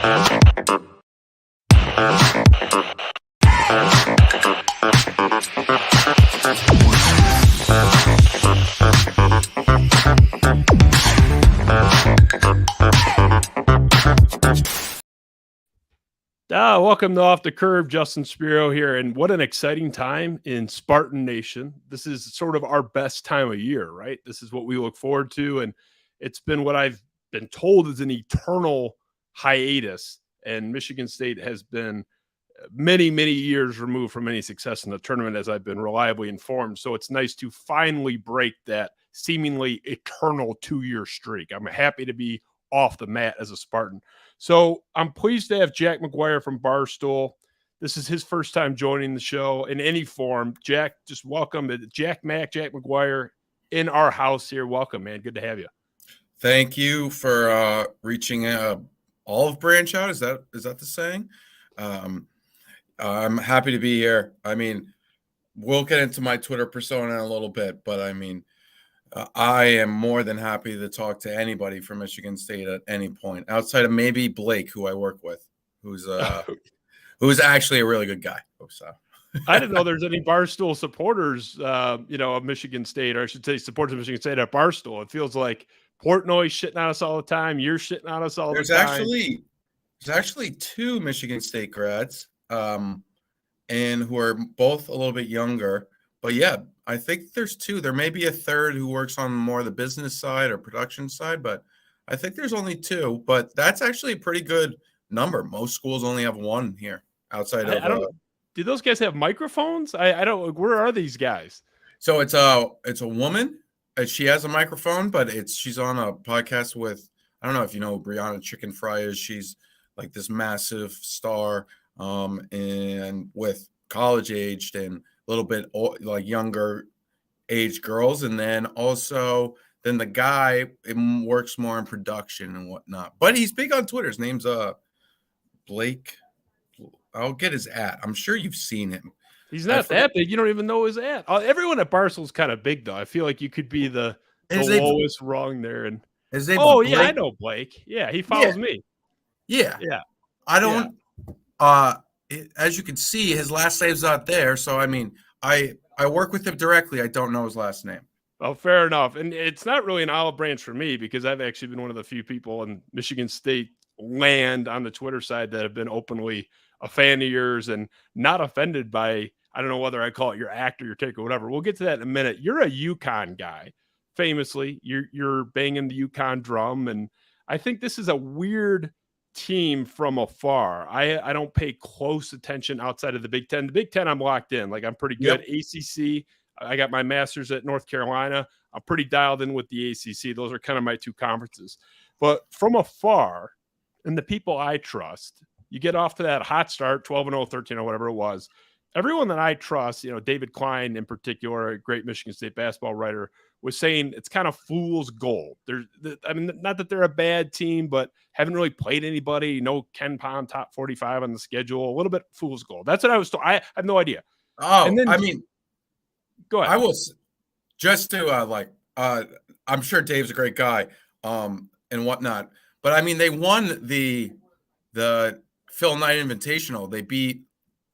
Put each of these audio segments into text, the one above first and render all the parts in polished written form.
Welcome to Off the Curve. Justin Spiro here, and what an exciting time in Spartan Nation. This is sort of our best time of year, right? This is what we look forward to, and it's been what I've been told is an eternal hiatus, and Michigan State has been many, many years removed from any success in the tournament, as I've been reliably informed. So it's nice to finally break that seemingly eternal 2-year streak. I'm happy to be off the mat as a Spartan. So I'm pleased to have Jack McGuire from Barstool. This is his first time joining the show in any form. Jack, just welcome. Jack McGuire in our house here. Welcome, man. Good to have you. Thank you for reaching olive branch out. Is that the saying? I'm happy to be here. I mean, we'll get into my Twitter persona in a little bit, but I mean, I am more than happy to talk to anybody from Michigan State at any point, outside of maybe Blake, who I work with, who's actually a really good guy. So I didn't know there's any Barstool supporters, of Michigan State, or I should say supporters of Michigan State at Barstool. It feels like Portnoy's shitting on us all the time. You're shitting on us all the time. There's actually 2 Michigan State grads, and who are both a little bit younger. But yeah, I think there's 2. There may be a third who works on more the business side or production side, but I think there's only 2. But that's actually a pretty good number. Most schools only have 1 here outside of. I don't. Do those guys have microphones? I don't. Where are these guys? So it's a woman. She has a microphone, but she's on a podcast with, I don't know if you know who Brianna Chicken Fry is. She's like this massive star, and with college aged and a little bit like younger age girls, and then the guy works more in production and whatnot. But he's big on Twitter. His name's Blake. I'll get his @ I'm sure you've seen him. He's not that big. You don't even know his @ Everyone at Barstool's kind of big, though. I feel like you could be the lowest rung there. And yeah, I know Blake. Yeah, he follows me. Yeah. I don't. As you can see, his last name's not there. So I mean, I work with him directly. I don't know his last name. Well, fair enough. And it's not really an olive branch for me, because I've actually been one of the few people in Michigan State land on the Twitter side that have been openly a fan of yours and not offended by, I don't know whether I call it your act or your take or whatever. We'll get to that in a minute. You're a UConn guy, famously. You're banging the UConn drum, and I think this is a weird team from afar. I don't pay close attention outside of the Big Ten. The Big Ten, I'm locked in. Like, I'm pretty good. Yep. ACC, I got my master's at North Carolina. I'm pretty dialed in with the ACC. Those are kind of my 2 conferences. But from afar, and the people I trust, you get off to that hot start, 12-0, 13-0, whatever it was. Everyone that I trust, David Klein in particular, a great Michigan State basketball writer, was saying it's kind of fool's gold. Not that they're a bad team, but haven't really played anybody. No Ken Pom top 45 on the schedule. A little bit fool's gold. That's what I was told. I have no idea. Oh, and then, go ahead. I will just to I'm sure Dave's a great guy, and whatnot. But I mean, they won the Phil Knight Invitational. They beat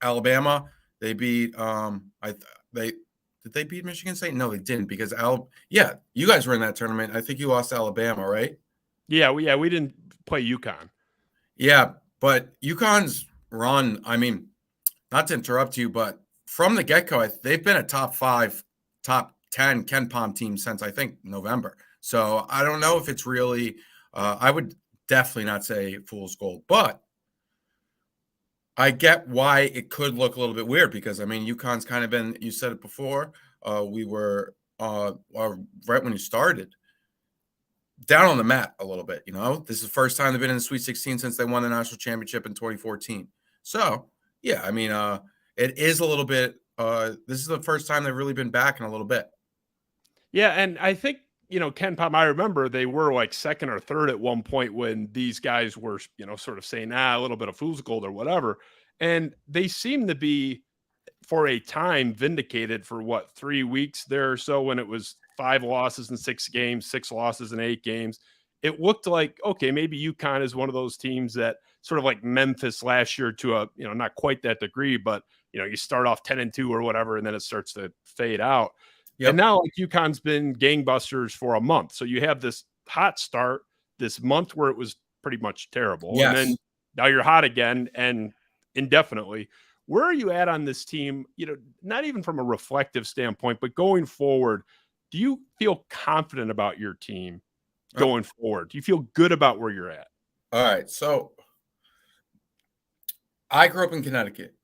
Alabama. They beat did they beat Michigan State? No, they didn't, because you guys were in that tournament. I think you lost to Alabama, right? Yeah, we didn't play UConn. Yeah, but UConn's run, I mean, not to interrupt you, but from the get-go, they've been a top 5, top 10 Ken Pom team since, I think, November. So I don't know if it's really I would definitely not say fool's gold, but I get why it could look a little bit weird, because, I mean, UConn's kind of been, you said it before, we were right when you started, down on the mat a little bit, This is the first time they've been in the Sweet 16 since they won the national championship in 2014. So, yeah, I mean, it is a little bit this is the first time they've really been back in a little bit. Yeah, and I think, Ken Pom, I remember they were like 2nd or 3rd at one point when these guys were, sort of saying, a little bit of fool's gold or whatever. And they seem to be, for a time, vindicated for 3 weeks there or so, when it was 5 losses in 6 games, 6 losses in 8 games. it looked like, okay, maybe UConn is one of those teams that sort of like Memphis last year to a, not quite that degree, but you start off 10-2 or whatever, and then it starts to fade out. Yep. And now like UConn's been gangbusters for a month. So you have this hot start, this month where it was pretty much terrible. Yes. And then now you're hot again and indefinitely. Where are you at on this team? Not even from a reflective standpoint, but going forward, do you feel confident about your team going forward? Do you feel good about where you're at? All right. So I grew up in Connecticut,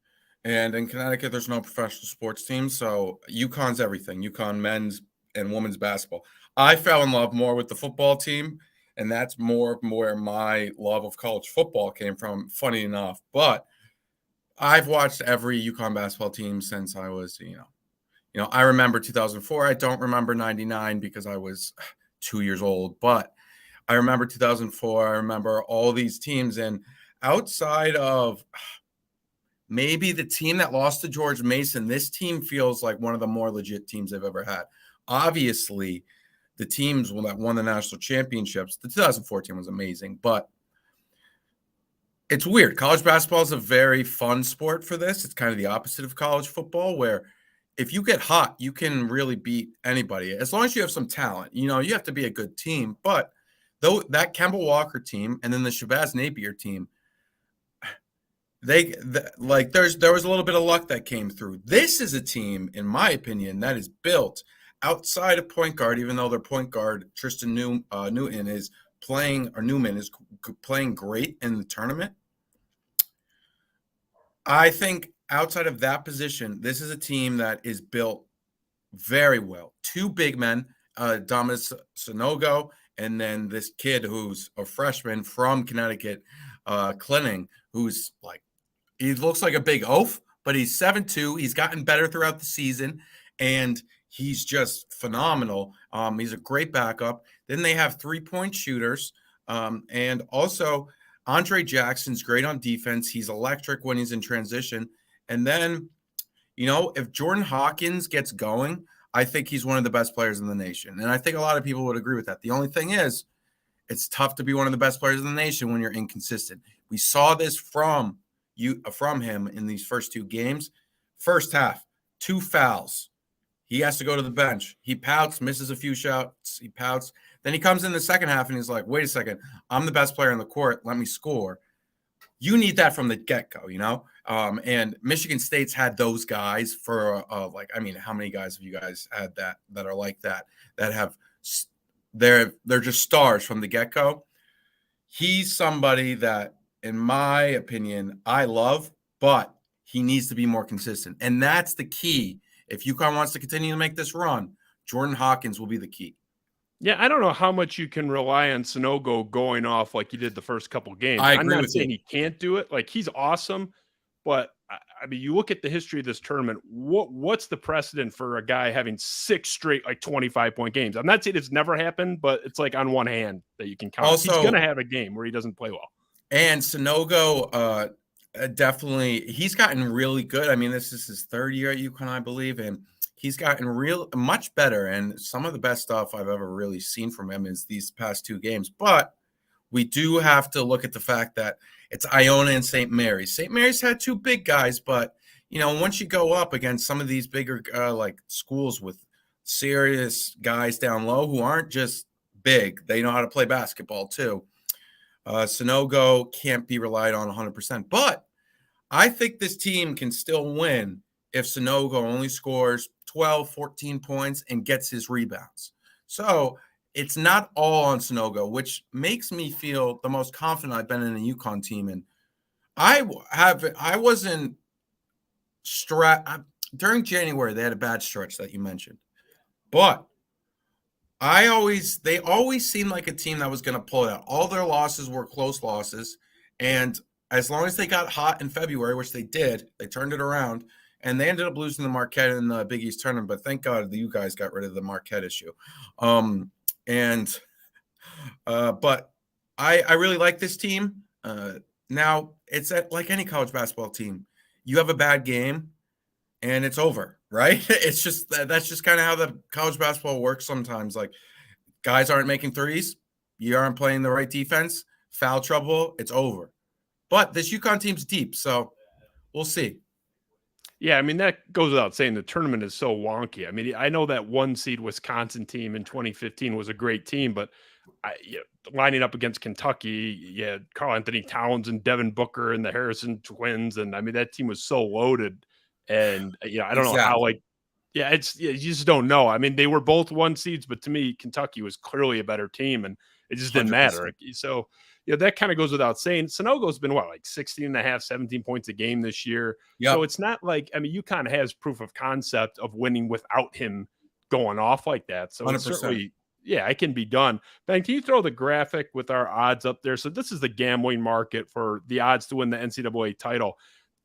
and in Connecticut, there's no professional sports team. So UConn's everything. UConn men's and women's basketball. I fell in love more with the football team, and that's more where my love of college football came from, funny enough. But I've watched every UConn basketball team since I was, I remember 2004. I don't remember 99 because I was 2 years old, but I remember 2004. I remember all these teams. And outside of maybe the team that lost to George Mason, this team feels like one of the more legit teams they've ever had. Obviously, the teams that won the national championships, the 2014 was amazing, but it's weird. College basketball is a very fun sport for this. It's kind of the opposite of college football, where if you get hot, you can really beat anybody as long as you have some talent. You have to be a good team. But though that Kemba Walker team and then the Shabazz Napier team, there was a little bit of luck that came through. This is a team, in my opinion, that is built outside of point guard, even though their point guard Tristan Newman is playing great in the tournament. I think outside of that position, this is a team that is built very well. Two big men, Damas Sonogo, and then this kid who's a freshman from Connecticut, Klinning, who's he looks like a big oaf, but he's 7'2". He's gotten better throughout the season, and he's just phenomenal. He's a great backup. Then they have 3-point shooters, and also Andre Jackson's great on defense. He's electric when he's in transition. And then, if Jordan Hawkins gets going, I think he's one of the best players in the nation. And I think a lot of people would agree with that. The only thing is, it's tough to be one of the best players in the nation when you're inconsistent. We saw this from him in these first two games. First half, 2 fouls. He has to go to the bench. He pouts, misses a few shots. He pouts. Then he comes in the second half and he's like, wait a second, I'm the best player on the court. Let me score. You need that from the get-go, and Michigan State's had those guys for how many guys have you guys had that are like that have they're just stars from the get-go. He's somebody that, in my opinion, I love, but he needs to be more consistent. And that's the key. If UConn wants to continue to make this run, Jordan Hawkins will be the key. Yeah, I don't know how much you can rely on Sonogo going off like he did the first couple games. I agree I'm not with saying you. he can't do it. Like, he's awesome, but I mean, you look at the history of this tournament. What's the precedent for a guy having 6 straight 25-point games? I'm not saying it's never happened, but it's like on one hand that you can count. Also, he's going to have a game where he doesn't play well. And Sonogo, definitely, he's gotten really good. I mean, this is his 3rd year at UConn, I believe, and he's gotten much better. And some of the best stuff I've ever really seen from him is these past 2 games. But we do have to look at the fact that it's Iona and St. Mary's. St. Mary's had 2 big guys, but once you go up against some of these bigger schools with serious guys down low who aren't just big, they know how to play basketball too. Sonogo can't be relied on 100%, but I think this team can still win if Sonogo only scores 12, 14 points and gets his rebounds. So it's not all on Sonogo, which makes me feel the most confident I've been in a UConn team. And I wasn't during January, they had a bad stretch that you mentioned, but they always seemed like a team that was going to pull it out. All their losses were close losses. And as long as they got hot in February, which they did, they turned it around. And they ended up losing the Marquette in the Big East tournament. But thank God that you guys got rid of the Marquette issue. But I really like this team. Now, it's like any college basketball team. You have a bad game, and it's over, right? It's just that's just kind of how the college basketball works sometimes. Like, guys aren't making threes, you aren't playing the right defense, foul trouble, it's over. But this UConn team's deep, so we'll see. Yeah, I mean, that goes without saying. The tournament is so wonky. I mean, I know that 1 seed Wisconsin team in 2015 was a great team, but lining up against Kentucky, you had Karl Anthony Towns and Devin Booker and the Harrison twins, and I mean, that team was so loaded. And I don't know how, Exactly. you just don't know. I mean, they were both 1 seeds, but to me, Kentucky was clearly a better team, and it just didn't 100%. matter. So, that kind of goes without saying. Sanogo's been like 16 and a half, 17 points a game this year. Yep. So it's not like, I mean, UConn has proof of concept of winning without him going off like that. So it's 100%. certainly, it can be done. Ben, can you throw the graphic with our odds up there? So this is the gambling market for the odds to win the NCAA title.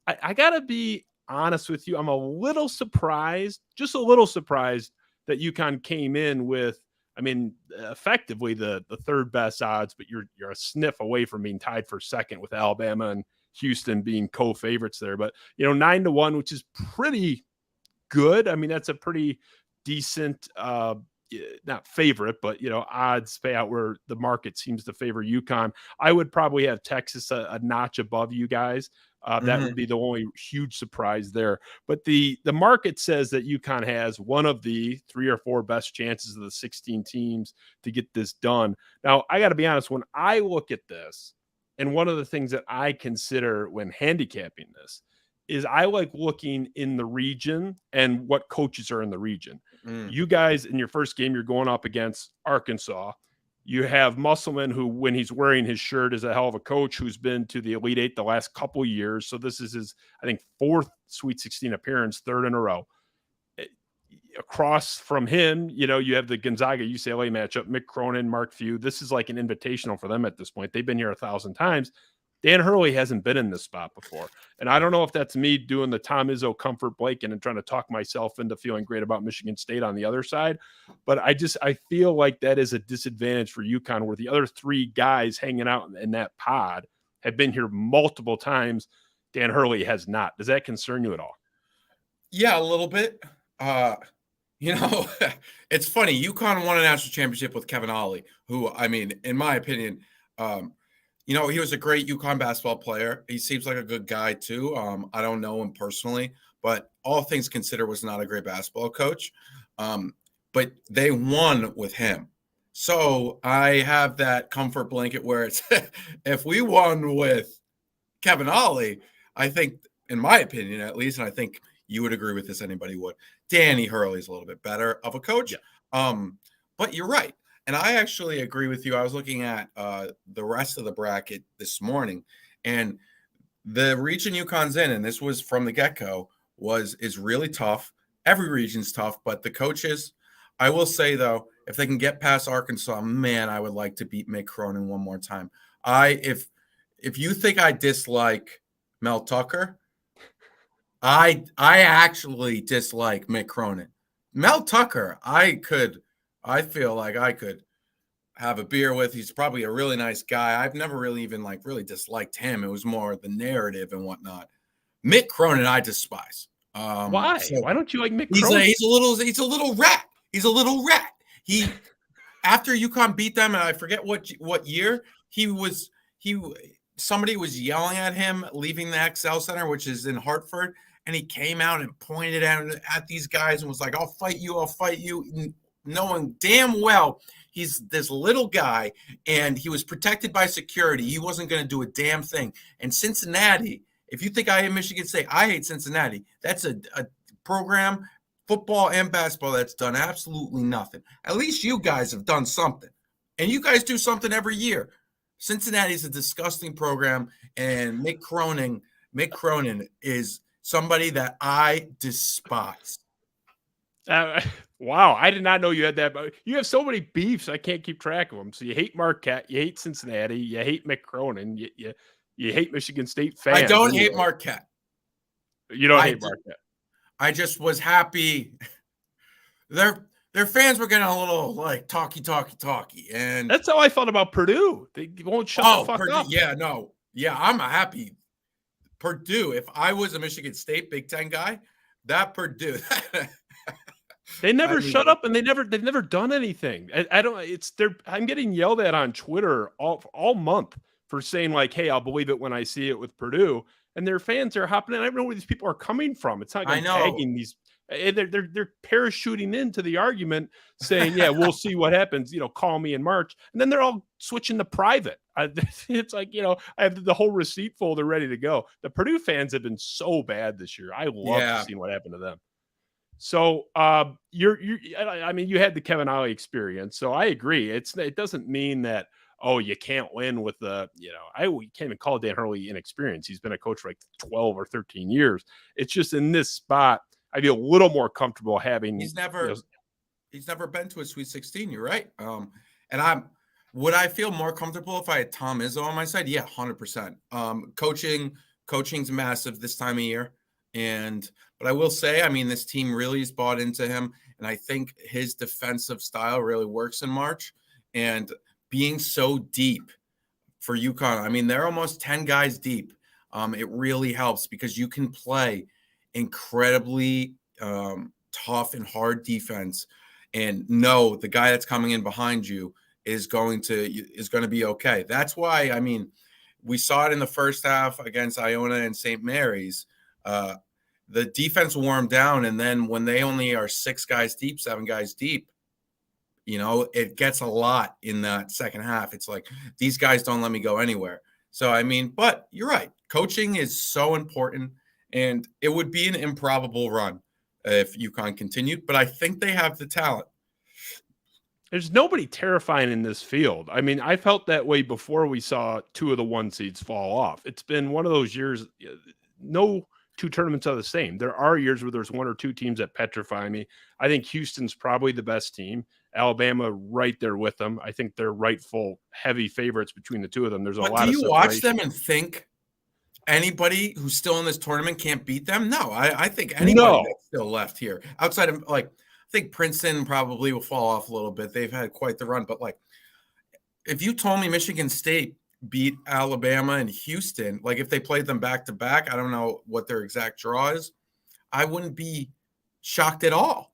I got to be honest with you. I'm a little surprised, just a little surprised that UConn came in with, I mean, effectively the third best odds, but you're a sniff away from being tied for second with Alabama and Houston being co-favorites there. But 9-1, which is pretty good. I mean, that's a pretty decent, not favorite, but odds payout where the market seems to favor UConn. I would probably have Texas a notch above you guys. That would be the only huge surprise there. But the market says that UConn has one of the 3 or 4 best chances of the 16 teams to get this done. Now, I got to be honest, when I look at this, and one of the things that I consider when handicapping this is I like looking in the region and what coaches are in the region. You guys, in your first game, you're going up against Arkansas. You have Musselman, who, when he's wearing his shirt, is a hell of a coach who's been to the Elite Eight the last couple of years. So this is his, I think, 4th Sweet 16 appearance, 3rd in a row. Across from him, you have the Gonzaga UCLA matchup, Mick Cronin, Mark Few. This is like an invitational for them at this point. They've been here 1,000 times. Dan Hurley hasn't been in this spot before. And I don't know if that's me doing the Tom Izzo comfort blanket and trying to talk myself into feeling great about Michigan State on the other side. But I feel like that is a disadvantage for UConn, where the other 3 guys hanging out in that pod have been here multiple times. Dan Hurley has not. Does that concern you at all? Yeah, a little bit. It's funny. UConn won a national championship with Kevin Ollie, who, I mean, in my opinion, he was a great UConn basketball player. He seems like a good guy too. I don't know him personally, but all things considered, was not a great basketball coach. But they won with him. So I have that comfort blanket where it's if we won with Kevin Ollie, I think, in my opinion at least, and I think you would agree with this, anybody would, Danny Hurley's a little bit better of a coach. Yeah. But you're right. And I actually agree with you. I was looking at the rest of the bracket this morning, and the region UConn's in, and this was from the get-go, is really tough. Every region's tough, but the coaches, I will say, though, if they can get past Arkansas, man, I would like to beat Mick Cronin one more time. If you think I dislike Mel Tucker, I actually dislike Mick Cronin. Mel Tucker, I feel like I could have a beer with. He's probably a really nice guy. I've never really even really disliked him. It was more the narrative and whatnot. Mick Cronin, I despise. Why? Why don't you like Mick Cronin? He's a little rat. He's a little rat. He, after UConn beat them, and I forget what year, somebody was yelling at him leaving the XL Center, which is in Hartford, and he came out and pointed at these guys and was like, I'll fight you, knowing damn well he's this little guy, and he was protected by security. He wasn't going to do a damn thing. And Cincinnati, if you think I hate Michigan State, I hate Cincinnati. That's a program, football and basketball, that's done absolutely nothing. At least you guys have done something. And you guys do something every year. Cincinnati's a disgusting program, and Mick Cronin is somebody that I despise. Wow, I did not know you had that. But you have so many beefs, I can't keep track of them. So you hate Marquette, you hate Cincinnati, you hate Mick Cronin, you hate Michigan State fans. I don't hate Marquette. You don't hate Marquette. I just was happy. Their fans were getting a little talky, and that's how I felt about Purdue. They won't shut the fuck Purdue, up. Yeah, I'm happy. Purdue. If I was a Michigan State Big Ten guy, that Purdue, They never I mean, shut up, and they've never done anything. I don't. I'm getting yelled at on Twitter all month for saying like, "Hey, I'll believe it when I see it with Purdue," and their fans are hopping in. I don't know where these people are coming from. It's not like I I'm know. tagging these. They're parachuting into the argument, saying, "Yeah, we'll see what happens." Call me in March, and then they're all switching to private. It's like I have the whole receipt folder ready to go. The Purdue fans have been so bad this year. I love Yeah. seeing what happened to them. So, I mean, you had the Kevin Ollie experience, so I agree. It doesn't mean that, oh, you can't win with we can't even call Dan Hurley inexperienced. He's been a coach for like 12 or 13 years. It's just in this spot, I feel a little more comfortable having. He's never been to a Sweet 16. You're right. And would I feel more comfortable if I had Tom Izzo on my side? Yeah, 100%. Coaching's massive this time of year. But I will say, I mean, this team really has bought into him, and I think his defensive style really works in March. And being so deep for UConn, I mean, they're almost 10 guys deep. It really helps because you can play incredibly tough and hard defense, and know the guy that's coming in behind you is going to be okay. That's why, I mean, we saw it in the first half against Iona and St. Mary's. The defense warmed down, and then when they only are 6 guys deep, 7 guys deep, it gets a lot in that second half. It's like, these guys don't let me go anywhere. So, I mean, but you're right. Coaching is so important, and it would be an improbable run if UConn continued, but I think they have the talent. There's nobody terrifying in this field. I mean, I felt that way before we saw 2 of the 1 seeds fall off. It's been one of those years. No 2 tournaments are the same. There are years where there's 1 or 2 teams that petrify me. I think Houston's probably the best team. Alabama right there with them. I think they're rightful heavy favorites between the 2 of them. There's a lot of Do you separation. watch them and think anybody who's still in this tournament can't beat them? No, I think anybody that's still left here, outside of, like, I think Princeton probably will fall off a little bit. They've had quite the run. But, like, if you told me Michigan State beat Alabama and Houston, like if they played them back to back, I don't know what their exact draw is, I wouldn't be shocked at all.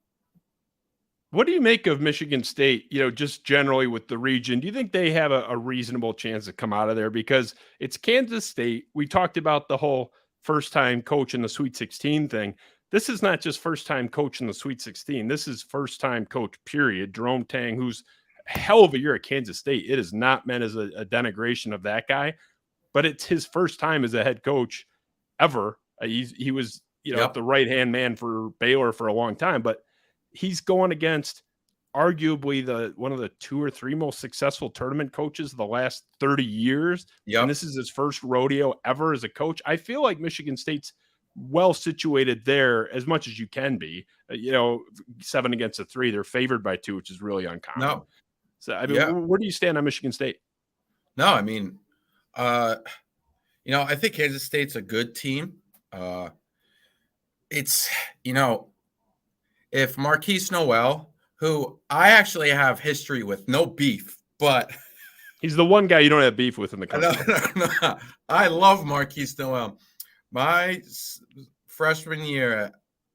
What do you make of Michigan State, just generally with the region? Do you think they have a reasonable chance to come out of there? Because it's Kansas State. We talked about the whole first-time coach in the Sweet 16 thing. This is not just first-time coach in the Sweet 16. This is first-time coach, period. Jerome Tang, who's a hell of a year at Kansas State. It is not meant as a denigration of that guy, but it's his first time as a head coach ever. He was, the right-hand man for Baylor for a long time, but he's going against arguably one of the 2 or 3 most successful tournament coaches of the last 30 years. Yep. And this is his first rodeo ever as a coach. I feel like Michigan State's well situated there as much as you can be. 7 against a 3. They're favored by 2, which is really uncommon. No. So, I mean, where do you stand on Michigan State? No, I mean, I think Kansas State's a good team. It's, if Marquise Noel, who I actually have history with, no beef, but he's the one guy you don't have beef with in the country. No. I love Marquise Noel. My freshman year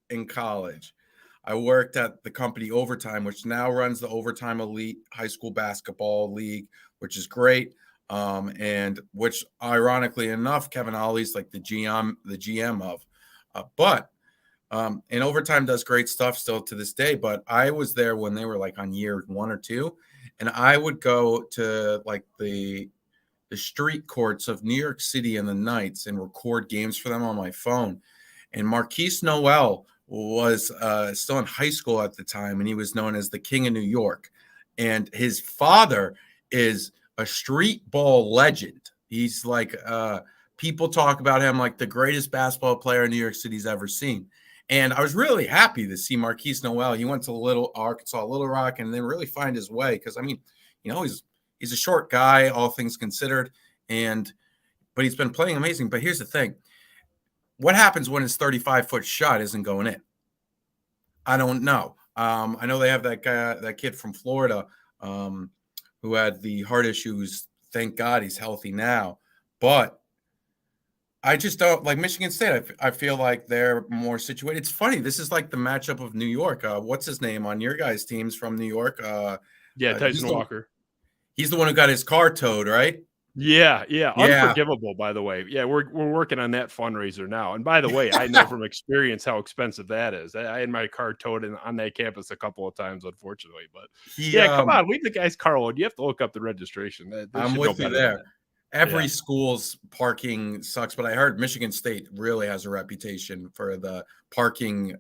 in college, I worked at the company Overtime, which now runs the Overtime Elite High School Basketball League, which is great. And which, ironically enough, Kevin Ollie's like the GM of. And Overtime does great stuff still to this day. But I was there when they were like on year 1 or 2, and I would go to like the street courts of New York City in the nights and record games for them on my phone. And Marquise Noel was still in high school at the time, and he was known as the King of New York. And his father is a street ball legend. He's like, people talk about him like the greatest basketball player New York City's ever seen. And I was really happy to see Marquise Noel. He went to Arkansas, Little Rock, and then really find his way. Because, I mean, he's a short guy, all things considered, but he's been playing amazing. But here's the thing. What happens when his 35-foot shot isn't going in? I don't know. I know they have that kid from Florida who had the heart issues. Thank God he's healthy now. But I just don't like Michigan State. I feel like they're more situated. It's funny. This is like the matchup of New York. What's his name on your guys' teams from New York? Yeah, He's Tyson the Walker. he's the one who got his car towed, right? Yeah, Yeah. unforgivable, by the way. Yeah, we're working on that fundraiser now. And by the way, I know from experience how expensive that is. I had my car towed on that campus a couple of times, unfortunately. But He yeah, come on, leave the guy's car alone. You have to look up the registration. They I'm should know with you better than there. that. Every Yeah. school's parking sucks, but I heard Michigan State really has a reputation for the parking.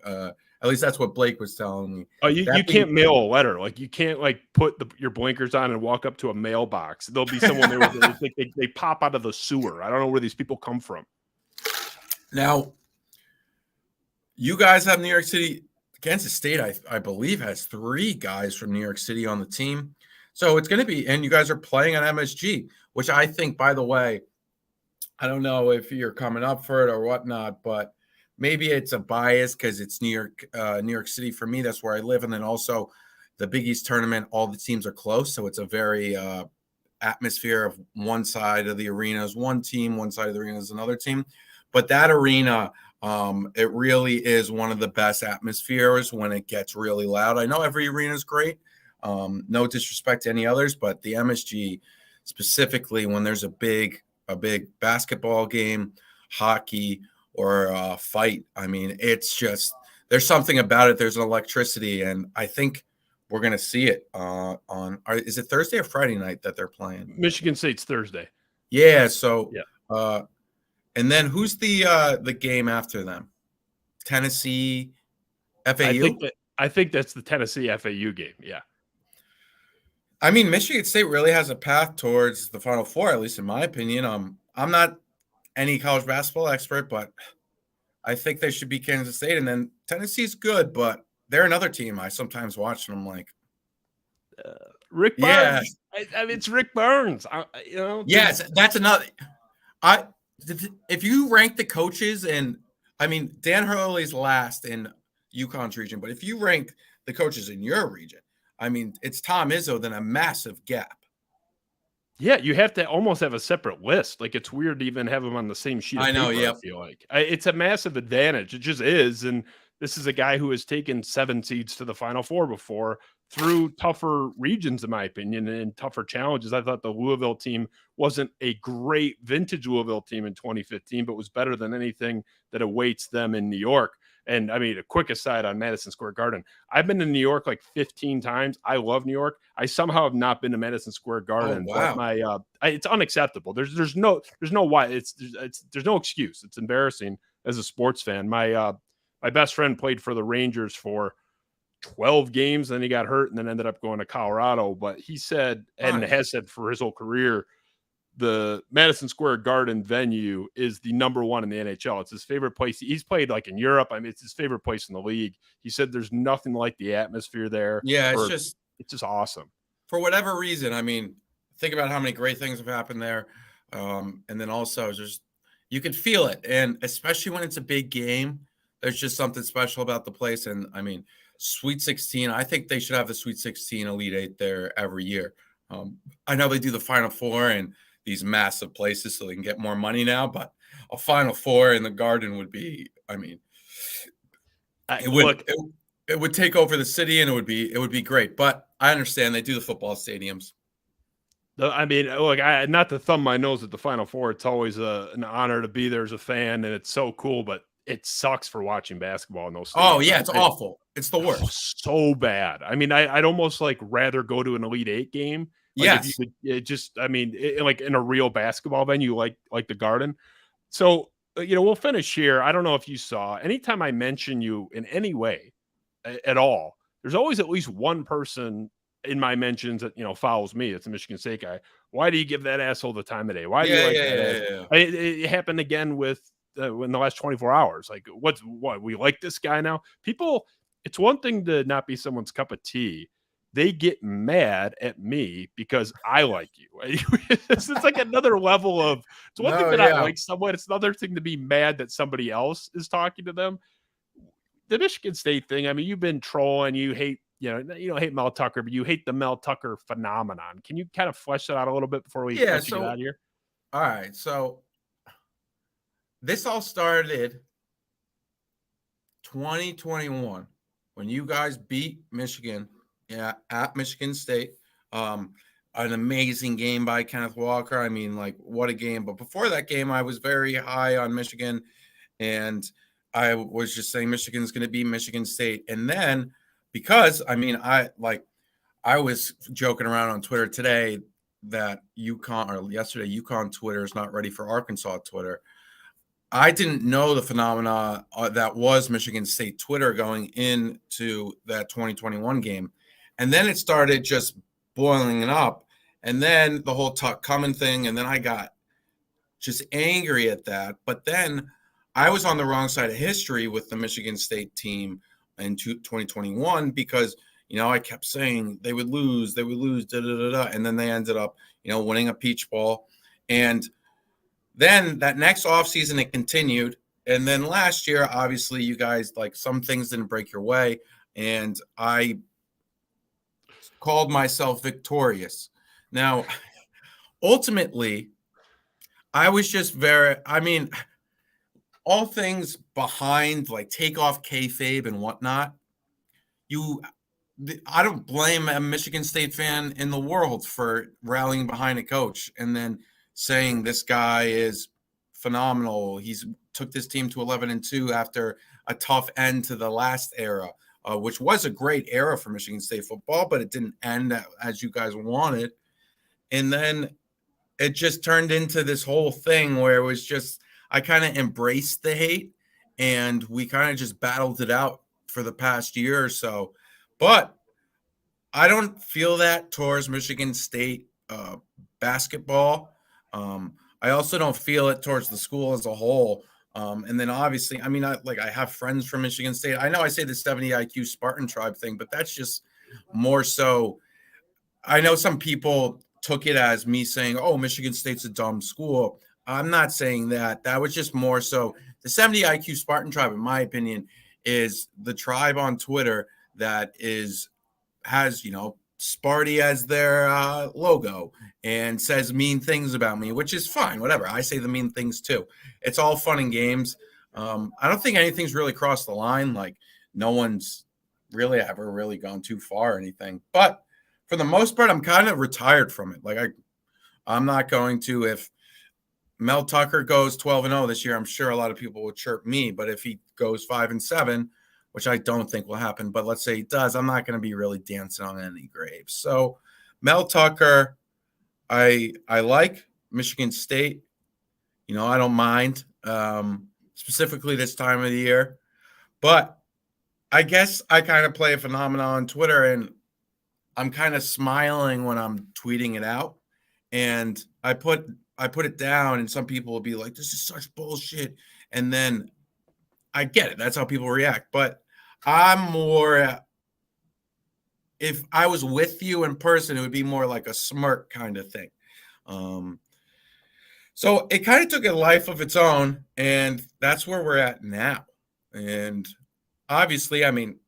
At least that's what Blake was telling me. Oh, you That being can't mail a letter. Like you can't like put your blinkers on and walk up to a mailbox. There'll be someone there with they pop out of the sewer. I don't know where these people come from. now, you guys have New York City. Kansas State, I believe, has 3 guys from New York City on the team. So it's going to be, and you guys are playing on MSG, which I think, by the way, I don't know if you're coming up for it or whatnot, but maybe it's a bias because it's New York City for me. That's where I live, and then also the Big East tournament. All the teams are close, so it's a very atmosphere of one side of the arena is one team, one side of the arena is another team. But that arena, it really is one of the best atmospheres when it gets really loud. I know every arena is great. No disrespect to any others, but the MSG specifically when there's a big basketball game, hockey, or a fight. I mean, it's just there's something about it. There's an electricity, and I think we're gonna see it is it Thursday or Friday night that they're playing? Michigan State's Thursday. Yeah. So, Yeah. and then who's the game after them? Tennessee, FAU. I think that's the Tennessee FAU game. Yeah. I mean, Michigan State really has a path towards the Final Four, at least in my opinion. I'm not any college basketball expert, but I think they should be Kansas State. And then Tennessee's good, but they're another team I sometimes watch, and I'm like, Rick Barnes. Yeah. I mean, it's Rick Barnes. Yes, that's another. If you rank the coaches, and I mean, Dan Hurley's last in UConn's region, but if you rank the coaches in your region, I mean, it's Tom Izzo, then a massive gap. Yeah, you have to almost have a separate list. Like it's weird to even have them on the same sheet of paper. I feel like it's a massive advantage. It just is. And this is a guy who has taken 7 seeds to the Final Four before through tougher regions, in my opinion, and tougher challenges. I thought the Louisville team wasn't a great vintage Louisville team in 2015, but was better than anything that awaits them in New York. And I mean, a quick aside on Madison Square Garden. I've been to New York like 15 times. I love New York. I somehow have not been to Madison Square Garden. Oh, wow. But it's unacceptable. There's no why. There's no excuse. It's embarrassing as a sports fan. My best friend played for the Rangers for 12 games, then he got hurt and then ended up going to Colorado. But he said, and has said for his whole career, the Madison Square Garden venue is the number 1 in the NHL. It's his favorite place. He's played like in Europe. I mean, it's his favorite place in the league. He said there's nothing like the atmosphere there. Yeah, it's just awesome. For whatever reason, I mean, think about how many great things have happened there. And then also just you can feel it. And especially when it's a big game, there's just something special about the place. And I mean, Sweet 16, I think they should have the Sweet 16 Elite 8 there every year. I know they do the Final Four and these massive places so they can get more money now, but a Final Four in the Garden would be, I mean, it would take over the city and it would be great. But I understand they do the football stadiums. I mean, look, not to thumb my nose at the Final Four. It's always an honor to be there as a fan, and it's so cool, but it sucks for watching basketball in those stadiums. Oh, yeah, it's awful. It's the worst. So bad. I mean, I'd almost like rather go to an Elite 8 game. Like yes. If you could, like in a real basketball venue, like the Garden. So, we'll finish here. I don't know if you saw, anytime I mention you in any way at all, there's always at least one person in my mentions that, follows me. It's a Michigan State guy. Why do you give that asshole the time of day? Why do you like that? Yeah. It happened again with in the last 24 hours. Like, what we like this guy now? People, it's one thing to not be someone's cup of tea. They get mad at me because I like you. It's like another level of, it's one thing that I like someone. It's another thing to be mad that somebody else is talking to them. The Michigan State thing, I mean, you've been trolling, you hate, you don't hate Mel Tucker, but you hate the Mel Tucker phenomenon. Can you kind of flesh that out a little bit before we get out of here? All right. So this all started 2021 when you guys beat Michigan, at Michigan State. An amazing game by Kenneth Walker. I mean, like, what a game. But before that game, I was very high on Michigan, and I was just saying Michigan's going to beat Michigan State. And then because, I mean, I was joking around on Twitter today that UConn, or yesterday, UConn Twitter is not ready for Arkansas Twitter. I didn't know the phenomena that was Michigan State Twitter going into that 2021 game. And then it started just boiling it up. And then the whole Tuck Coming thing. And then I got just angry at that. But then I was on the wrong side of history with the Michigan State team in 2021 because, I kept saying they would lose, da, da, da, da. And then they ended up, winning a Peach Bowl. And then that next offseason, it continued. And then last year, obviously, you guys, like, some things didn't break your way. And I called myself victorious. Now, ultimately, I was just all things behind, like, take off kayfabe and whatnot. I don't blame a Michigan State fan in the world for rallying behind a coach and then saying this guy is phenomenal. He's took this team to 11-2 after a tough end to the last era, which was a great era for Michigan State football, but it didn't end as you guys wanted. And then it just turned into this whole thing where it was just, I kind of embraced the hate and we kind of just battled it out for the past year or so. But I don't feel that towards Michigan State basketball. I also don't feel it towards the school as a whole. And then obviously, I mean, I have friends from Michigan State. I know I say the 70 IQ Spartan tribe thing, but that's just more so. I know some people took it as me saying, oh, Michigan State's a dumb school. I'm not saying that. That was just more so. The 70 IQ Spartan tribe, in my opinion, is the tribe on Twitter that has Sparty as their logo and says mean things about me, which is fine. Whatever. I say the mean things too. It's all fun and games. I don't think anything's really crossed the line. Like, no one's really ever really gone too far or anything. But for the most part, I'm kind of retired from it. Like, I'm not going to, if Mel Tucker goes 12-0 this year, I'm sure a lot of people will chirp me. But if he goes 5-7, which I don't think will happen, but let's say he does, I'm not going to be really dancing on any graves. So Mel Tucker, I like Michigan State. I don't mind, specifically this time of the year. But I guess I kind of play a phenomenon on Twitter, and I'm kind of smiling when I'm tweeting it out. And I put it down, and some people will be like, this is such bullshit. And then I get it. That's how people react. But I'm more, if I was with you in person, it would be more like a smirk kind of thing. So it kind of took a life of its own, and that's where we're at now. And obviously, I mean,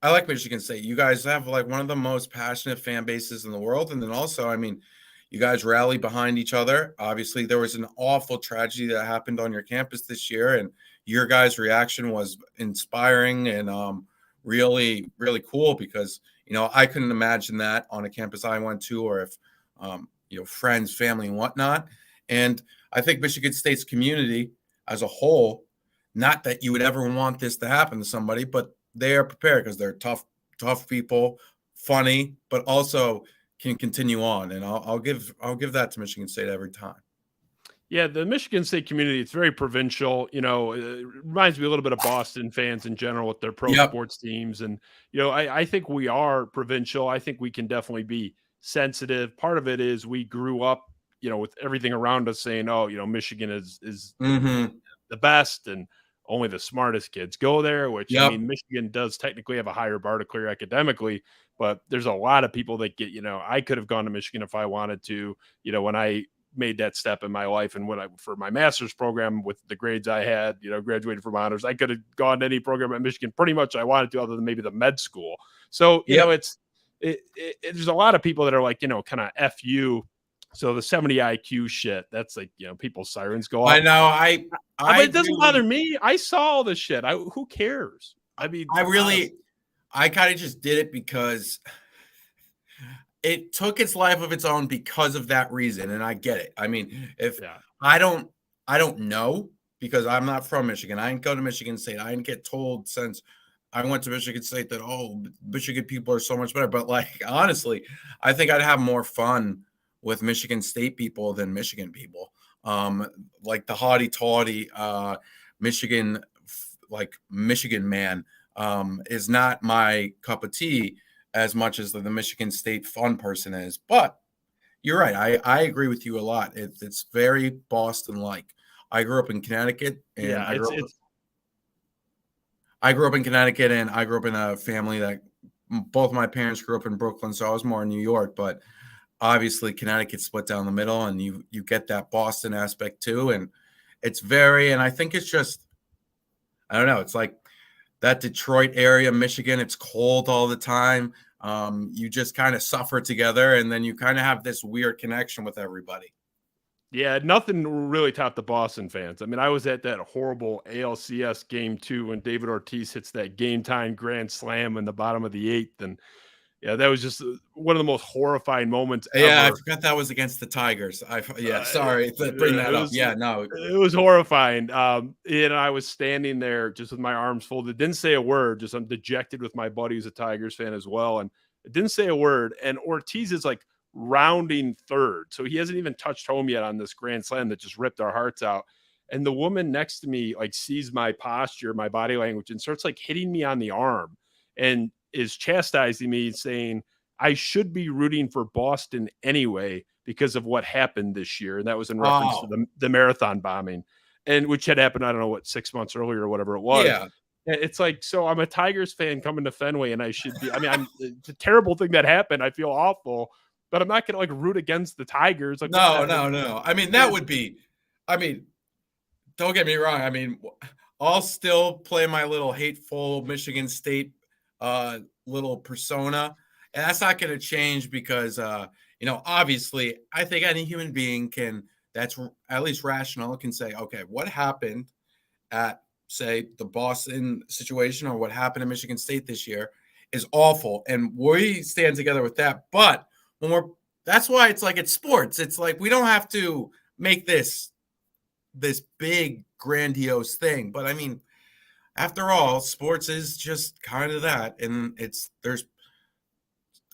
I like Michigan State. You guys have like one of the most passionate fan bases in the world. And then also, I mean, you guys rally behind each other. Obviously, there was an awful tragedy that happened on your campus this year, and your guys' reaction was inspiring and really, really cool because, I couldn't imagine that on a campus I went to, or if, friends, family, and whatnot. And I think Michigan State's community as a whole, not that you would ever want this to happen to somebody, but they are prepared because they're tough people, funny, but also can continue on. And I'll give that to Michigan State every time. Yeah, the Michigan State community, it's very provincial. It reminds me a little bit of Boston fans in general with their pro sports teams. And, I think we are provincial. I think we can definitely be sensitive. Part of it is we grew up, with everything around us saying, oh, Michigan is Mm-hmm. the best and only the smartest kids go there, which, I mean, Michigan does technically have a higher bar to clear academically, but there's a lot of people that get, I could have gone to Michigan if I wanted to, when I made that step in my life. And for my master's program with the grades I had, graduated from honors, I could have gone to any program at Michigan pretty much I wanted to, other than maybe the med school. So, there's a lot of people that are like, kind of F you So the 70 IQ shit, that's like, people's sirens go off. I know. But it doesn't bother me. I saw all this shit. Who cares? I mean, I kind of just did it because it took its life of its own because of that reason, and I get it. I mean, I don't know, because I'm not from Michigan. I didn't go to Michigan State. I didn't get told since I went to Michigan State that, oh, Michigan people are so much better. But like, honestly, I think I'd have more fun with Michigan State people than Michigan people. Like the haughty-taughty Michigan man is not my cup of tea as much as the Michigan State fun person is. But you're right. I agree with you a lot. It's very Boston-like. I grew up in Connecticut, and I grew up in Connecticut, and I grew up in a family that both my parents grew up in Brooklyn, so I was more in New York. But obviously, Connecticut split down the middle, and you get that Boston aspect too. And and I think it's just, I don't know. It's like that Detroit area, Michigan. It's cold all the time. You just kind of suffer together, and then you kind of have this weird connection with everybody. Yeah, nothing really topped the Boston fans. I mean, I was at that horrible ALCS game 2 when David Ortiz hits that game time grand slam in the bottom of the 8th, and yeah, that was just one of the most horrowing moments ever. Yeah, I forgot that was against the Tigers. Sorry to bring that up. Yeah, no, it was horrifying. And I was standing there just with my arms folded, didn't say a word. Just I'm dejected with my buddy who's a Tigers fan as well, and it didn't say a word. And Ortiz is like rounding third, so he hasn't even touched home yet on this grand slam that just ripped our hearts out. And the woman next to me like sees my posture, my body language, and starts like hitting me on the arm and is chastising me, saying I should be rooting for Boston anyway because of what happened this year. And that was in reference to the marathon bombing, and which had happened, I don't know, 6 months earlier or whatever it was. Yeah. It's like, so I'm a Tigers fan coming to Fenway, and I should be, it's a terrible thing that happened. I feel awful, but I'm not going to like root against the Tigers. Like, no. I mean, that would be, don't get me wrong. I mean, I'll still play my little hateful Michigan State little persona, and that's not going to change because, obviously I think any human being that's at least rational can say, okay, what happened at, say, the Boston situation or what happened in Michigan State this year is awful. And we stand together with that. But that's why it's like, it's sports. It's like, we don't have to make this big grandiose thing. But I mean, after all, sports is just kind of that. And there's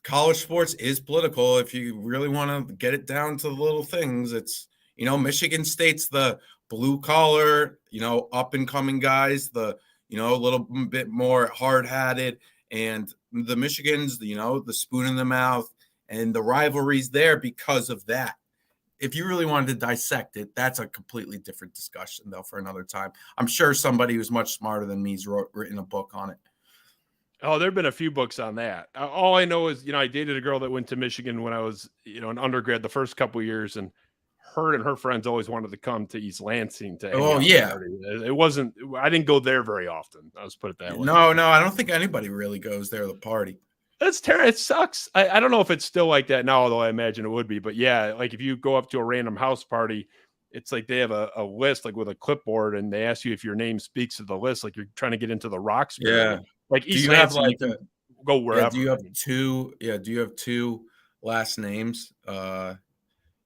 college sports is political. If you really want to get it down to the little things, it's, Michigan State's the blue collar, up and coming guys, the, a little bit more hard hatted, and the Michigans, the spoon in the mouth, and the rivalries there because of that. If you really wanted to dissect it, that's a completely different discussion, though, for another time. I'm sure somebody who's much smarter than me's written a book on it. Oh, there have been a few books on that. All I know is, I dated a girl that went to Michigan when I was, an undergrad the first couple of years, and her and her friends always wanted to come to East Lansing to hang out. It wasn't, I didn't go there very often. Let's put it that way. No, I don't think anybody really goes there to the party. That's terrible. It sucks. I don't know if it's still like that now, although I imagine it would be. But yeah, like if you go up to a random house party, it's like they have a list like with a clipboard, and they ask you if your name speaks to the list, like you're trying to get into the Rocks. Yeah. Like East Lansing, you can go wherever. Do you have two? Yeah. Do you have two last names?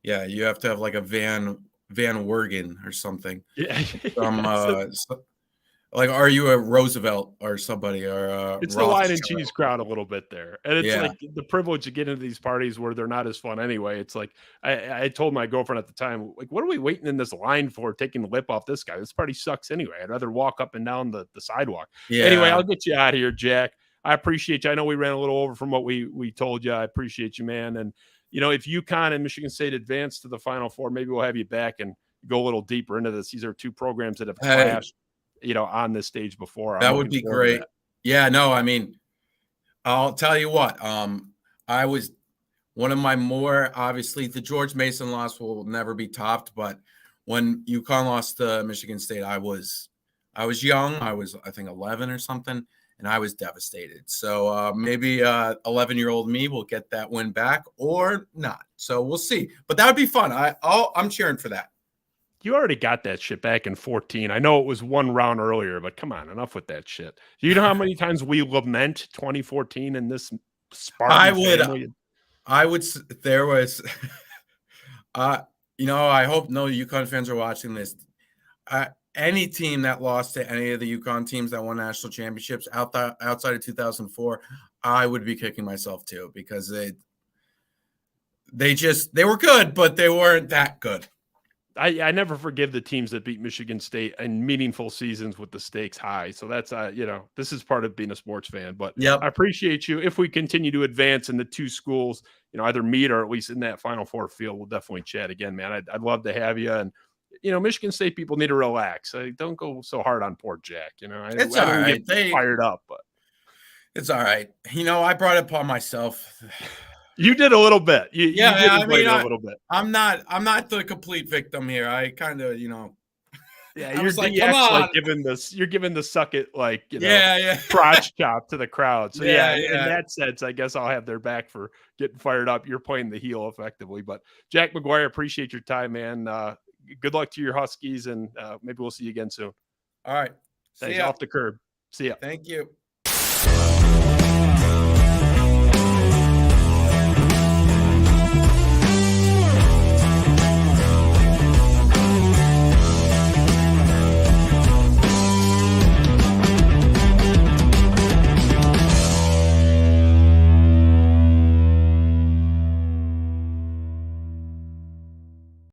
Yeah, you have to have like a Van Wergen or something. Yeah. Like, are you a Roosevelt or somebody? Or it's the wine and cheese crowd a little bit there, and it's like the privilege to get into these parties where they're not as fun anyway. It's like I told my girlfriend at the time, like, what are we waiting in this line for? Taking the lip off this guy. This party sucks anyway. I'd rather walk up and down the sidewalk. Yeah. Anyway, I'll get you out of here, Jack. I appreciate you. I know we ran a little over from what we told you. I appreciate you, man. And if UConn and Michigan State advance to the Final Four, maybe we'll have you back and go a little deeper into this. These are two programs that have clashed, on this stage before. That would be great. Yeah, no, I mean, I'll tell you what. I was one of my more, obviously, the George Mason loss will never be topped. But when UConn lost to Michigan State, I was young. I was, I think, 11 or something. and I was devastated. So maybe 11-year-old me will get that win back or not. So we'll see. But that would be fun. I'm cheering for that. You already got that shit back in 14. I know it was one round earlier, but come on, enough with that shit. Do you know how many times we lament 2014 in this Spartan family? There was, I hope no UConn fans are watching this. Any team that lost to any of the UConn teams that won national championships outside of 2004, I would be kicking myself too, because they were good, but they weren't that good. I never forgive the teams that beat Michigan State in meaningful seasons with the stakes high. So that's, this is part of being a sports fan. But yep. I appreciate you. If we continue to advance in the two schools, either meet or at least in that Final Four field, we'll definitely chat again, man. I'd love to have you. And, Michigan State people need to relax. Don't go so hard on poor Jack. It's all right. They fired up, but it's all right. I brought it upon myself. You did a little bit. You did a little bit. I'm not the complete victim here. I kind of, Yeah, you're giving the suck it crotch chop to the crowd. So in that sense, I guess I'll have their back for getting fired up. You're playing the heel effectively. But Jack McGuire, appreciate your time, man. Good luck to your Huskies, and maybe we'll see you again soon. All right. Thanks. Off the curb. See ya. Thank you.